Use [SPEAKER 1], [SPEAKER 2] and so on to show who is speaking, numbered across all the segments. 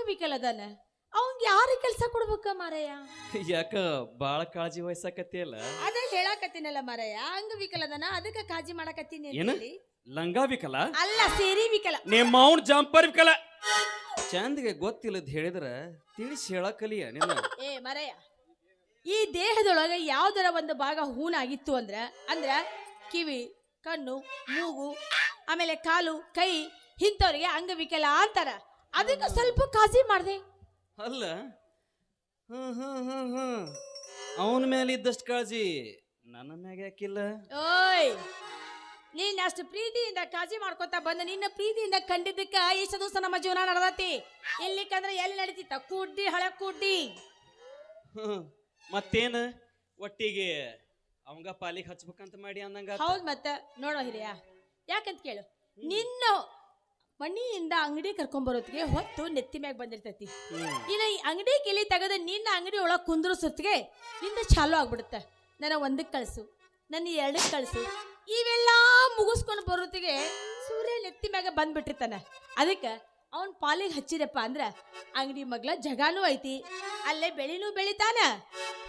[SPEAKER 1] ಅಂಗವಿಕಲ ಅದಾನ, ಅವಂಗ ಯಾರ ಕೆಲಸ ಕೊಡ್ಬೇಕ ಮಾರಯ್ಯ?
[SPEAKER 2] ಯಾಕ ಬಾಳ ಕಾಳಜಿ ವಹಿಸಕತ್ತಿಯಲ್ಲ?
[SPEAKER 1] ಅದೇ ಹೇಳಾಕತ್ತೀನಲ್ಲ ಮಾರಯ್ಯ, ಅಂಗವಿಕಲ ಅದಾನ, ಅದಕ್ಕೆ ಕಾಳಜಿ ಮಾಡಕತ್ತೀನಿ
[SPEAKER 2] ಏನ?
[SPEAKER 1] ಅಂತ ಹೇಳಿ.
[SPEAKER 2] ಲಂಗ ವಿಕಲ
[SPEAKER 1] ಅಲ್ಲ, ಸೇರಿ ವಿಕಲ.
[SPEAKER 2] ನಿಮ್ಮ ಅವ್ನ ಜಂಪರ್ ವಿಕಲ. ಚಂದಿಗೆ ಗೊತ್ತಿಲ್ಲದ ಹೇಳಿದ್ರ ತಿಳಿಸಿ ಹೇಳಕಲಿಯ ನಿನ್ನ.
[SPEAKER 1] ಏ ಮಾರಯ್ಯ, ಈ ದೇಹದೊಳಗ ಯಾವ್ದರ ಒಂದು ಭಾಗ ಹೂನಾಗಿತ್ತು ಅಂದ್ರ ಕಿವಿ, ಕಣ್ಣು, ಮೂಗು, ಆಮೇಲೆ ಕಾಲು, ಕೈ, ಇಂಥವ್ರಿಗೆ ಅಂಗವಿಕಲ ಅಂತಾರ. ಅದಕ್ಕೆ ಸ್ವಲ್ಪ ಕಾಳಜಿ ಮಾಡ್ದೆ.
[SPEAKER 2] ಅಲ್ಲ, ಅವನ ಮೇಲೆ ಇದ್ದಷ್ಟು ಕಾಳಜಿ ನನ್ನ ಮ್ಯಾಗ ಯಾಕಿಲ್ಲ?
[SPEAKER 1] ಓಯ್, ನೀನ್ ಅಷ್ಟು ಪ್ರೀತಿಯಿಂದ ಕಾಳಜಿ ಮಾಡ್ಕೊತ ಬಂದ ನಿನ್ನ ಪ್ರೀತಿಯಿಂದ ಕಂಡಿದ್ದಕ್ಕ ಇಷ್ಟ ದಿವಸ ನಮ್ಮ ಜೀವನ ನಡೆದತಿ. ಇಲ್ಲಿಕಂದ್ರೆ ಎಲ್ಲಿ ನಡೀತಿತ್ತ? ಕುಡ್ಡಿ, ಹಳೆ ಕುಡ್ಡಿ.
[SPEAKER 2] ಮತ್ತೇನ ಒಟ್ಟಿಗೆ ಅವಂಗ ಪಾಲಿಗೆ ಹಚ್ಬೇಕಂತ ಮಾಡಿ ಅಂದಂಗ.
[SPEAKER 1] ಹೌದ್, ಮತ್ತ ನೋಡೋ ಹಿರಿಯ, ಯಾಕಂತ ಕೇಳು, ನಿನ್ನ ಮನಿಯಿಂದ ಅಂಗಡಿ ಕರ್ಕೊಂಬರೋತ್ತಿಗೆ ಹೊತ್ತು ನೆತ್ತಿ ಮ್ಯಾಗ ಬಂದಿರ್ತೈತಿ. ಇನ್ನ ಈ ಅಂಗಡಿ ಕಿಲಿ ತೆಗೆದ ನಿನ್ನ ಅಂಗಡಿ ಒಳಗೆ ಕುಂದ್ರಸೊತ್ತಿಗೆ ನಿಂದ ಚಾಲು ಆಗ್ಬಿಡುತ್ತೆ. ನನ್ನ ಒಂದಕ್ಕೆ ಕಳಿಸು, ನನ್ನ ಎರಡಕ್ಕೆ ಕಳಿಸು, ಇವೆಲ್ಲ ಮುಗಿಸ್ಕೊಂಡು ಬರೋತ್ತಿಗೆ ಸೂರ್ಯ ನೆತ್ತಿ ಮ್ಯಾಗ ಬಂದ್ಬಿಟ್ಟಿರ್ತಾನೆ. ಅದಕ್ಕೆ ಅವನ್ ಪಾಲಿಗೆ ಹಚ್ಚಿರಪ್ಪ ಅಂದ್ರ ಅಂಗಡಿ ಮಗ್ಲ ಜಗಾನೂ ಐತಿ, ಅಲ್ಲೇ ಬೆಳಿನೂ ಬೆಳಿತಾನ,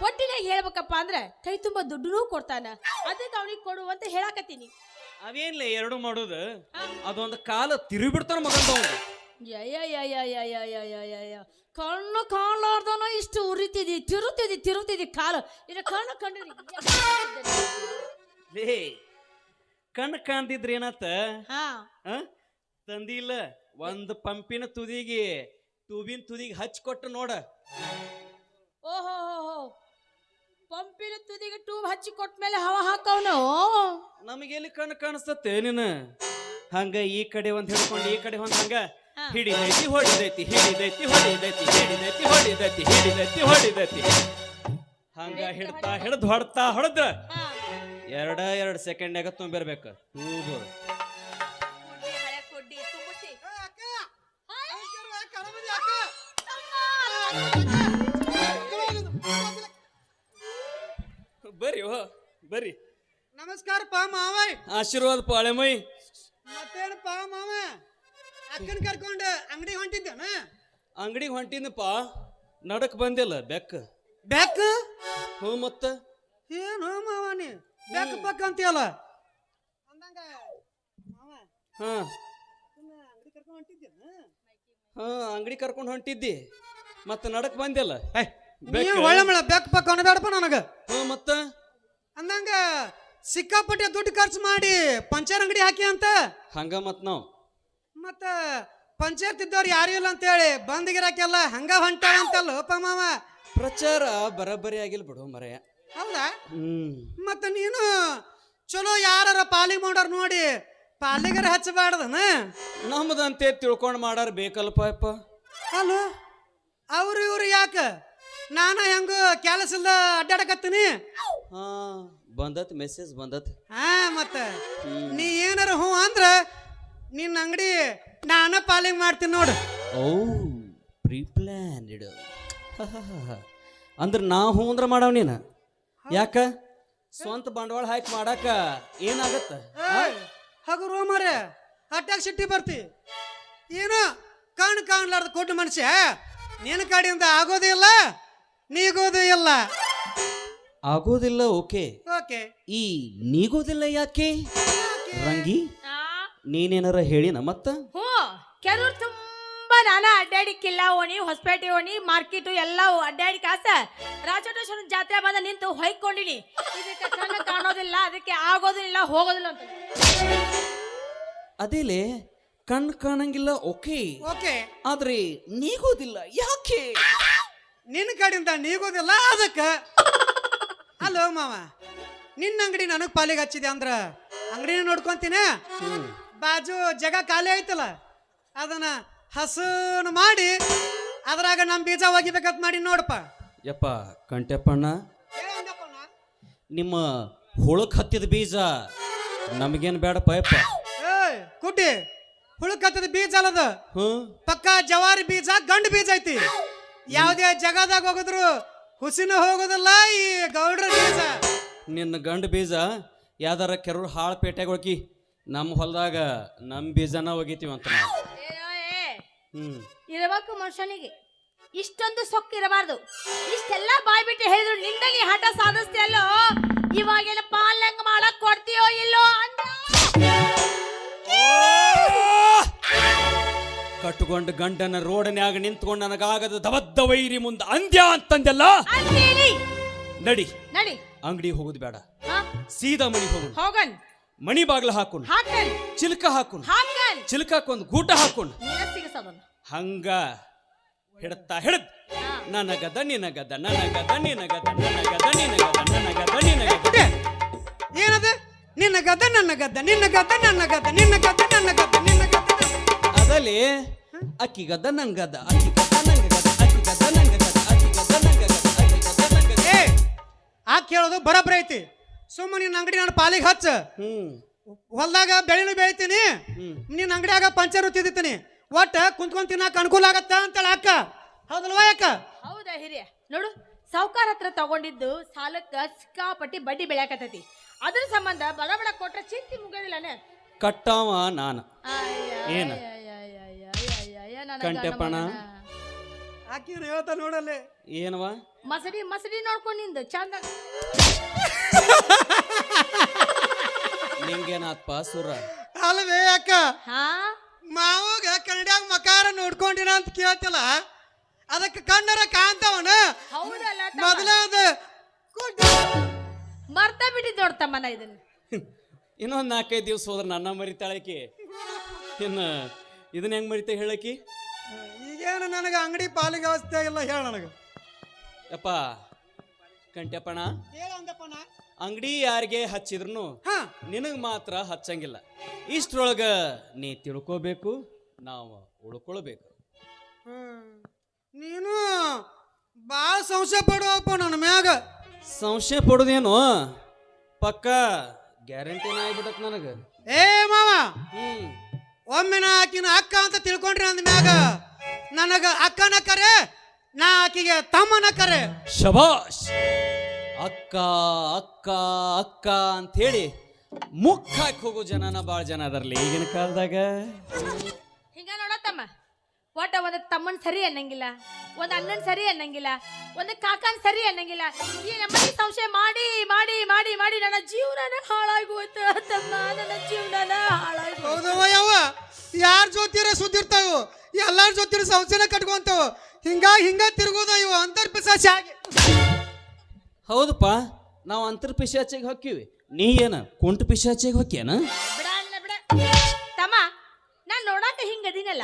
[SPEAKER 1] ಒಟ್ಟಿನಾಗ ಹೇಳ್ಬೇಕಪ್ಪ ಅಂದ್ರ ಕೈ ತುಂಬಾ ದುಡ್ಡುನೂ ಕೊಡ್ತಾನ. ಅದಕ್ಕೆ ಅವನಿಗೆ ಕೊಡು ಅಂತ ಹೇಳಾಕತ್ತೀನಿ.
[SPEAKER 2] ಅವೇನ್ಲ ಎರಡು ಮಾಡುದು, ಅದೊಂದು ಕಾಲ ತಿರುಗಿಬಿಡ್ತಾನ ಮಗಂದ.
[SPEAKER 1] ಕಣ್ಣು ಕಾಣಲಾರ್ದನ ಇಷ್ಟು ಉರಿತಿದಿ, ತಿರುತಿದಿ ಕಾಲು. ಇದು ಕಣ್ಣು ಕಂಡು
[SPEAKER 2] ಕಣ್ಣು ಕಾಣ್ತಿದ್ರಿ ಏನತ್ತ?
[SPEAKER 1] ಹಾ,
[SPEAKER 2] ತಂದಿಲ್ಲ ಒಂದು ಪಂಪಿನ ತುದಿಗೆ ತೂಬಿನ ತುದಿಗೆ ಹಚ್ಕೊಟ್ಟು ನೋಡ.
[SPEAKER 1] ಓಹೋ, ಪಂಪಿನ ತುದಿಗೆ ಟ್ಯೂಬ್ ಹಚ್ಚಿ ಕೊಟ್ಮೇಲೆ ಹವಾ ಹಾಕವನು.
[SPEAKER 2] ನಮಗೆಲ್ಲಿ ಕಣ್ಣು ಕಾಣಿಸ್ತತೆ ನೀನು? ಹಂಗ ಈ ಕಡೆ ಒಂದ್ ಹಿಡ್ಕೊಂಡು ಈ ಕಡೆ ಒಂದ್ ಹಂಗ ಹಿಡಿದೈತಿ ಹೊಡಿದೈತಿ, ಹಿಡಿದೈತಿ ಹೊಡಿದೈತಿ, ಹಿಡಿದೈತಿ ಹೊಡಿದೈತಿ, ಹಿಡಿದೈತಿ ಹೊಡಿದೈತಿ, ಹಂಗ ಹಿಡ್ತಾ ಹಿಡ್ದು ಹೊಡ್ತಾ ಹೊಡೆದ್ರ ಎರಡು ಸೆಕೆಂಡ್ನಾಗ ತುಂಬಿರ್ಬೇಕು ಟ್ಯೂಬ್. ಬರ್ರಿ ಬರ್ರಿ.
[SPEAKER 3] ನಮಸ್ಕಾರಪ್ಪ ಮಾವಯ್.
[SPEAKER 2] ಆಶೀರ್ವಾದ ಪಾಳೆ ಮೈ.
[SPEAKER 3] ಮತ್ತೇನಪ್ಪ ಮಾವ, ಅಕ್ಕನ ಕರ್ಕೊಂಡು ಅಂಗಡಿ ಹೊಂಟಿದ್ದೇನ?
[SPEAKER 2] ಅಂಗಡಿಗೆ ಹೊಂಟಿನಪ್ಪ, ನಡಕ್ ಬಂದಿಲ್ಲ ಬೆಕ್ಕ.
[SPEAKER 3] ಬೆಕ್ಕ?
[SPEAKER 2] ಹ್ಞೂ ಮತ್ತ
[SPEAKER 3] ಏನು ಮಾವ ನೀ ಬೆಕ್ಕ ಪಕ್ಕ ಅಂತೀಯಲ್ಲ? ಅಂದಂಗ ಮಾವ,
[SPEAKER 2] ಹಾ
[SPEAKER 3] ಅಂಗಡಿ ಕರ್ಕೊಂಡು ಹೊಂಟಿದ್ದೇನ?
[SPEAKER 2] ಹಾ ಅಂಗಡಿ ಕರ್ಕೊಂಡು ಹೊಂಟಿದ್ದಿ, ಮತ್ತ ನಡಕ್ ಬಂದಿಲ್ಲ.
[SPEAKER 3] ಒಳ್ಳೆ ಮಳ ಬೆಕ್ಕ ಪಕ್ಕ ಅನ್ನಬೇಡಪ್ಪ ನನಗ.
[SPEAKER 2] ಹ್ಞೂ ಮತ್ತ
[SPEAKER 3] ಅಂದಂಗ ಸಿಕ್ಕಾಪಟ್ಟೆ ದುಡ್ಡು ಖರ್ಚು ಮಾಡಿ ಪಂಚರ್ ಅಂಗಡಿ ಹಾಕಿ ಅಂತ
[SPEAKER 2] ಹಂಗ ಮತ್ ನಾವು
[SPEAKER 3] ಮತ್ತ ಪಂಚಾಯತ್ ಇದ್ದವ್ರು ಯಾರು ಇಲ್ಲ ಅಂತ ಹೇಳಿ ಬಂದಿಗಿರಾಕೆಲ್ಲ ಹಂಗ ಹೊಂಟಾಳ ಅಂತಲ್ಲ ಅಪ್ಪ ಮಾವ.
[SPEAKER 2] ಪ್ರಚಾರ ಬರಬರಿ ಆಗಿಲ್ ಬಿಡು ಮರೆಯ.
[SPEAKER 3] ಹೌದಾ? ಮತ್ತ ನೀನು ಚಲೋ ಯಾರ ಪಾಲಿಗೆ ಮಾಡೋರ್ ನೋಡಿ ಪಾಲಿಗರ ಹಚ್ಚಬಾರ್ದನ?
[SPEAKER 2] ನಮ್ದಂತೆ ತಿಳ್ಕೊಂಡು ಮಾಡಾರ ಬೇಕಲ್ಪ ಅಪ್ಪ.
[SPEAKER 3] ಅಲ್ಲ, ಅವ್ರು ಇವ್ರು ಯಾಕ? ನಾನ ಹೆಂಗ ಕೆಲಸ ಇಲ್ದ ಅಡ್ಡಾಡಕತ್ತೀನಿ.
[SPEAKER 2] ಹಾ ಬಂದತ್ ಮೆಸೇಜ್ ಬಂದತ್.
[SPEAKER 3] ಹಾ ಮತ್ತ ನೀ ಏನಾರ ಹ್ಞೂ ಅಂದ್ರ ನಿನ್ನ ಅಂಗಡಿ ನಾನ ಪಾಲಿಗೆ ಮಾಡ್ತೀನಿ ನೋಡು.
[SPEAKER 2] ಓ ಪ್ರೀ ಪ್ಲಾನ್ಡ್. ಅಂದ್ರ ನಾ ಹ್ಞೂ ಅಂದ್ರ ಮಾಡವ್ ನೀನ ಯಾಕ? ಸ್ವಂತ ಬಂಡವಾಳ ಹಾಕಿ ಮಾಡಾಕ ಏನಾಗತ್ತ?
[SPEAKER 3] ಹಾಗು ರೋಮರೆ ಅಟ್ಯಾಕ್ ಸಿಟ್ಟಿ ಬರ್ತಿ. ಏನು ಕಾಣ್ಲಾರ್ದ ಕೊಟ್ಟು ಮನುಷ್ಯ ನಿನ್ನ ಕಡೆಯಿಂದ ಆಗೋದೇ ಇಲ್ಲ, ನೀಗೋದು ಇಲ್ಲ.
[SPEAKER 2] ಆಗೋದಿಲ್ಲ ಓಕೆ, ಈ ನೀಗೋದಿಲ್ಲ ಯಾಕೆ ರಂಗಿ? ನೀನೇನಾರ ಹೇಳಿನ ಮತ್ತ?
[SPEAKER 1] ಹ್ಞೂ, ಕೆಲವ್ರು ತುಂಬಾ ನಾನ ಅಡ್ಡಾಡಿಕ್ಕಿಲ್ಲ, ಓಣಿ ಹೊಸಪೇಟೆ ಓಣಿ ಮಾರ್ಕೆಟು ಎಲ್ಲ ಅಡ್ಡಾಡಿ ಕಾಸ ರಾಜಟೇಶ್ವರ ಜಾತ್ರೆ ಬಂದ ನಿಂತು ಹೊಯ್ಕೊಂಡಿನಿ. ಇದಕ್ಕೆ ಕಣ್ಣು ಕಾಣೋದಿಲ್ಲ, ಅದಕ್ಕೆ ಆಗೋದಿಲ್ಲ, ಹೋಗೋದಿಲ್ಲ ಅಂತ.
[SPEAKER 2] ಅದೇಲೆ ಕಣ್ಣು ಕಾಣಂಗಿಲ್ಲ ಓಕೆ, ಆದ್ರೆ ನೀಗೋದಿಲ್ಲ ಯಾಕೆ?
[SPEAKER 3] ನಿನ್ನ ಕಡೆಯಿಂದ ನೀಗೋದಿಲ್ಲ ಅದಕ್ಕ. ಅಲ್ಲೋ ಮಾವ, ನಿನ್ನ ಅಂಗಡಿ ನನಗ್ ಪಾಲಿಗೆ ಹಚ್ಚಿದೆ ಅಂದ್ರ ಅಂಗಡಿನ ನೋಡ್ಕೊಂತೀನಿ. ಬಾಜು ಜಗ ಖಾಲಿ ಐತಲ್ಲ, ಅದನ್ನ ಹಸನು ಮಾಡಿ ಅದ್ರಾಗ ನಮ್ ಬೀಜ ಒಗಿಬೇಕಂತ ಮಾಡಿ ನೋಡಪ್ಪ.
[SPEAKER 2] ಯಪ್ಪ ಕಂಟೆಪ್ಪಣ್ಣ, ನಿಮ್ಮ ಹುಳಕ್ ಹತ್ತಿದ ಬೀಜ ನಮಗೇನು ಬೇಡಪ್ಪ ಯಪ್ಪ.
[SPEAKER 3] ಕುಡ್ಡಿ ಹುಳಕ್ ಹತ್ತಿದ ಬೀಜ ಅಲ್ಲದ, ಪಕ್ಕ ಜವಾರಿ ಬೀಜ, ಗಂಡು ಬೀಜ ಐತಿ. ಯಾವುದೇ ಜಗದಾಗ ಹೋಗಿದ್ರು ಹುಸಿನ ಹೋಗೋದಿಲ್ಲ ಈ ಗೌಡ್ರ ಬೀಜ.
[SPEAKER 2] ನಿನ್ನ ಗಂಡು ಬೀಜ ಯಾವ್ದಾರ ಕೆರೂರು ಹಾಳು ಪೇಟೆಗೆ ಹೋಗಿ ನಮ್ಮ ಹೊಲದಾಗ ನಮ್ಮ ಬೀಜನ ಒಗಿತೀವಿ ಅಂತ.
[SPEAKER 1] ಇರಬೇಕು ಮನುಷ್ಯನಿಗೆ. ಇಷ್ಟೊಂದು ಸೊಕ್ಕು ಇರಬಾರ್ದು. ಇಷ್ಟೆಲ್ಲ ಬಾಯ್ ಬಿಟ್ಟು ಹೇಳಿದ್ರು ನಿಂದ ನೀ ಹಠ ಸಾಧಿಸ್ತೀಯಲ್ಲೋ, ಇವಾಗೆಲ್ಲ ಪಾಲಂಗ್ ಮಾಡಕ್ ಕೊಡ್ತೀಯೋ ಇಲ್ಲೋ ಅಂತ
[SPEAKER 2] ಕಟ್ಟುಕೊಂಡ ಗಂಡನ ರೋಡನ್ಯಾಗ ನಿಂತ್ಕೊಂಡು ನನಗಾಗದ ದವದ್ದ ವೈರಿ ಮುಂದ ಅಂದ್ಯ ಅಂತಂದೆಲ್ಲ.
[SPEAKER 1] ಅಂತೀನಿ.
[SPEAKER 2] ನಡಿ
[SPEAKER 1] ನಡಿ,
[SPEAKER 2] ಅಂಗಡಿ ಹೋಗುದು ಬೇಡ,
[SPEAKER 1] ಹಾ?
[SPEAKER 2] ಸೀದಾ ಮನಿ ಹೋಗುನ್.
[SPEAKER 1] ಹೋಗನ್,
[SPEAKER 2] ಮನಿ ಬಾಗ್ಲ ಹಾಕೊಂಡು
[SPEAKER 1] ಹಾಕನ್,
[SPEAKER 2] ಚಿಲ್ಕ ಹಾಕೊಂಡು
[SPEAKER 1] ಹಾಕನ್,
[SPEAKER 2] ಚಿಲ್ಕ ಹಾಕೊಂಡು ಗೂಟ ಹಾಕೊಂಡು
[SPEAKER 1] ನೀನ ಸಿಗಸದನ್ನ
[SPEAKER 2] ಹಂಗ ಹಿಡತ್ತಾ ಹಿಡದ್ ನನಗದ ನಿನಗದ ನನಗದ ನಿನಗದ ನನಗದ ನಿನಗದ ನನಗದ ನಿನಗದ.
[SPEAKER 3] ಏನದ? ನಿನ್ನ ಗದ್ದ ನನ್ನ ಗದ್ದ, ನಿನ್ನ ಗದ್ದ ನನ್ನ ಗದ್ದ, ನಿನ್ನ ಗದ್ದ ನನ್ನ ಗದ್ದ, ನಿನ್ನ ಗದ್ದ
[SPEAKER 2] ಅದಲಿ ಅಕ್ಕಿ ಗದ್ದ ನಂಗದ, ಅಕ್ಕಿ ಗದ್ದ ನಂಗದ, ಅಕ್ಕಿ ಗದ್ದ ನಂಗದ, ಅಕ್ಕಿ ಗದ್ದ ನಂಗದ, ಅಕ್ಕಿ ಗದ್ದ ನಂಗದ.
[SPEAKER 3] ಏ ಆ ಕೇಳೋದು ಬರಬ್ರ ಐತಿ. ಸುಮ್ಮ ನಿನ್ನ ಅಂಗಡಿ ನಾನು ಪಾಲಿಗೆ ಹಚ್ಚ. ಹೊಲ್ದಾಗ ಬೆಳೆನು ಬೆಳಿತೀನಿ, ನಿನ್ನ ಅಂಗಡಿಯಾಗ ಪಂಚರ್ ತಿಂದಿತೀನಿ. ಒಟ್ಟ ಕುಂತ್ಕೊಂಡ್ ತಿನ್ನಾಕ ಅನುಕೂಲ ಆಗತ್ತ ಅಂತೇಳಿ ಅಕ್ಕ. ಹೌದಲ್ವಾ ಯಾಕ?
[SPEAKER 1] ಹೌದಾ ಹಿರಿಯ? ನೋಡು, ಸಾವ್ಕಾರ ಹತ್ರ ತಗೊಂಡಿದ್ದು ಸಾಲಕ್ಕ ಸಿಕ್ಕಾಪಟ್ಟಿ ಬಡ್ಡಿ ಬೆಳ್ಯಾಕತ್ತೈತಿ. ಅದ್ರ ಸಂಬಂಧ ಬಡ ಬಡ ಕೊಟ್ರ ಚಿಂತಿ ಮುಗೋದಿಲ್ಲನೆ.
[SPEAKER 2] ಕಟ್ಟಾವ ನಾನು ಏನ ಕಂಟೆಪಣ
[SPEAKER 3] ಆಕಿನ ಹೇಳ್ತಾ ನೋಡಲ್ಲೇ
[SPEAKER 2] ಏನವ
[SPEAKER 1] ಮಸಡಿ ಮಸಡಿ ನೋಡ್ಕೊಂಡು ನಿಂದು ಚಂದ.
[SPEAKER 2] ನಿಂಗೇನಾತ್ಪ ಸುರ?
[SPEAKER 3] ಅಲ್ವೇ ಅಕ್ಕ,
[SPEAKER 1] ಹಾ
[SPEAKER 3] ಮಾವಾಗ ಕನ್ನಡಿಯಾಗ ಮಕಾರ ನೋಡ್ಕೊಂಡಿನ ಅಂತ ಕೇಳ್ತಿಲ್ಲ, ಅದಕ್ಕೆ ಕಣ್ಣರ ಕಾಂತವನ
[SPEAKER 1] ಹೌದಲ್ಲ
[SPEAKER 3] ಮೊದಲ
[SPEAKER 1] ಮರ್ತ ಬಿಟ್ಟಿದ್ ನೋಡ್ತಮ್ಮನ ಇದನ್ನ.
[SPEAKER 2] ಇನ್ನೊಂದು 4-5 ದಿವಸ ಹೋದ್ರ ನನ್ನ ಮರಿತಾಳಕಿ. ಇನ್ನು ಇದನ್ನ ಹೆಂಗ್ ಮರಿತ ಹೇಳಕಿ?
[SPEAKER 3] ಈಗೇನು ನನಗೆ ಅಂಗಡಿ ಪಾಲಿಗೆ ಅವಸ್ಥೆ ಇಲ್ಲ, ಹೇಳ ನನಗೆ.
[SPEAKER 2] ಯಪ್ಪ ಕಂಟ್ಯಪ್ಪಣ,
[SPEAKER 3] ಹೇಳಂದಪ್ಪನ
[SPEAKER 2] ಅಂಗಡಿ ಯಾರಿಗೆ ಹಚ್ಚಿದ್ರು ನಿನಗ್ ಮಾತ್ರ ಹಚ್ಚಂಗಿಲ್ಲ. ಇಷ್ಟ್ರೊಳಗ ನೀ ತಿಳ್ಕೋಬೇಕು, ನಾವು ಉಳ್ಕೊಳ್ಬೇಕು.
[SPEAKER 3] ನೀನು ಭಾಳ ಸಂಶಯ ಪಡುವಪ್ಪ ನನ್ನ ಮ್ಯಾಗ.
[SPEAKER 2] ಸಂಶಯ ಪಡುದೇನು? ಪಕ್ಕ ಗ್ಯಾರಂಟಿನ ಆಗ್ಬಿಟ್ಟತ್ ನನಗ.
[SPEAKER 3] ಏ ಮಾವ, ಒಮ್ಮೆ ನಾ ಆಕಿನ ಅಕ್ಕ ಅಂತ ತಿಳ್ಕೊಂಡ್ರಿ ಅಂದ ಮ್ಯಾಗ ನನಗ ಅಕ್ಕನ ಕರೆ, ನಾ ಆಕಿಗೆ ತಮ್ಮನ ಕರೆ.
[SPEAKER 2] ಶಬಾಷ್! ಅಕ್ಕ ಅಕ್ಕ ಅಕ್ಕ ಅಂತ ಹೇಳಿ ಮುಖ ಹಾಕಿ ಹೋಗೋ ಜನನ ಭಾಳ ಜನ ಅದರ್ಲಿ ಈಗಿನ ಕಾಲದಾಗ.
[SPEAKER 1] ಹಿಂಗ ನೋಡತ್ತಮ್ಮ, ಒಟ್ಟ ಒಂದು ತಮ್ಮನ್ ಸರಿ ಅನ್ನಂಗಿಲ್ಲ, ಒಂದು ಅಣ್ಣನ್ ಸರಿ ಅನ್ನಂಗಿಲ್ಲ, ಒಂದು ಕಾಕನ್ ಸರಿ ಅನ್ನಂಗಿಲ್ಲ. ಈ ನಮ್ಮಲ್ಲಿ ಸಂಶಯ ಮಾಡಿ ಮಾಡಿ ಮಾಡಿ ಮಾಡಿ ನನ್ನ ಜೀವನನ ಹಾಳಾಗೋಯ್ತು ತಮ್ಮ, ನನ್ನ ಜೀವನನ ಹಾಳಾಗೋಯ್ತು.
[SPEAKER 3] ಹೌದವ ಯವ್ವ, ಯಾರ ಜೊತಿರ ಸುದ್ದಿರ್ತಾವ, ಎಲ್ಲಾರ ಜೊತಿರ ಸಂಶಯನ ಕಟ್ಕೊಂತಾವ. ಹಿಂಗ ತಿರುಗೋದ ಇವು ಅಂತರ್ಪಿಸಾಚಿ ಆಗಿ.
[SPEAKER 2] ಹೌದಪ್ಪ, ನಾವು ಅಂತರ್ ಪಿಶಾಚಿಗೆ ಹೊಕ್ಕಿವಿ, ನೀ ಏನ ಕುಂಟ ಪಿಶಾಚಿಗೆ ಹೊಕ್ಕಿಯನ?
[SPEAKER 1] ಬಿಡ ಅಲ್ಲ ಬಿಡ ತಮ್ಮ, ನಾನ್ ನೋಡಾಕ ಹಿಂಗದಿನಲ್ಲ.